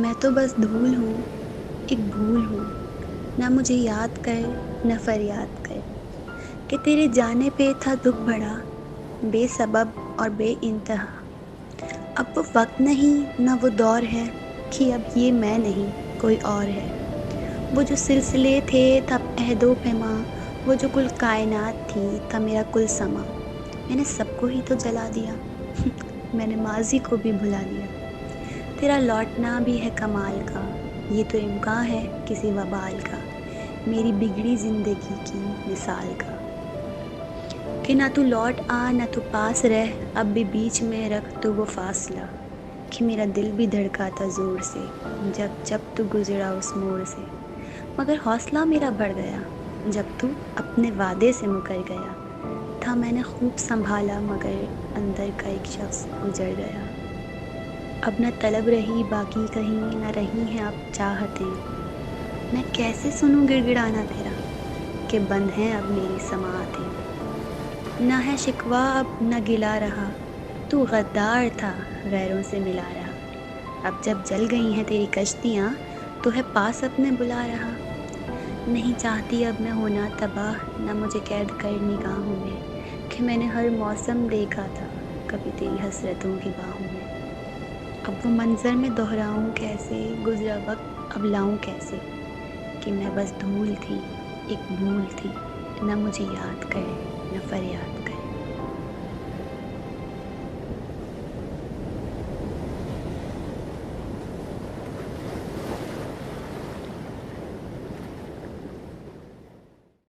मैं तो बस धूल हूँ, एक भूल हूँ, ना मुझे याद कर, ना फरियाद कर, कि तेरे जाने पे था दुःख बढ़ा, बेसबब और बेइंतहा। अब वो वक़्त नहीं, ना वो दौर है, कि अब ये मैं नहीं, कोई और है। वो जो सिलसिले थे तब अहदो-पैमां, वो जो कुल कायनात थी, था मेरा कुल समां। मैंने सबको ही तो जला दिया, मैंने माज़ी को भी भुला दिया। तेरा लौटना भी है कमाल का, ये तो इम्कान है किसी वबाल का, मेरी बिगड़ी ज़िंदगी की मिसाल का। कि ना तू लौट आ ना तू पास रह, अब भी बीच में रख तू वो फ़ासला, कि मेरा दिल भी धड़का था ज़ोर से, जब जब तू गुज़रा उस मोड़ से। मगर हौसला मेरा बढ़ गया, जब तू अपने वादे से मुकर गया। था मैंने खूब सँभाला मगर अंदर का एक शख़्स उजड़ गया। अब न तलब रही बाकी कहीं, न रही हैं अब चाहतें। मैं कैसे सुनूँ गिड़गिड़ाना तेरा, कि बंद हैं अब मेरी समाअतें। ना है शिकवा अब न गिला रहा, तू गद्दार था गैरों से मिला रहा। अब जब जल गई हैं तेरी कश्तियाँ, तो है पास अपने बुला रहा। नहीं चाहती अब मैं होना तबाह, ना मुझे कैद कर निगाहों में, कि मैंने हर मौसम देखा था, कभी तेरी हसरतों की बाहों में। अब वो मंज़र मैं दोहराऊँ कैसे, गुज़रा वक़्त अब लाऊँ कैसे, कि मैं बस धूल थी, एक भूल थी, ना मुझे याद कर, ना फरियाद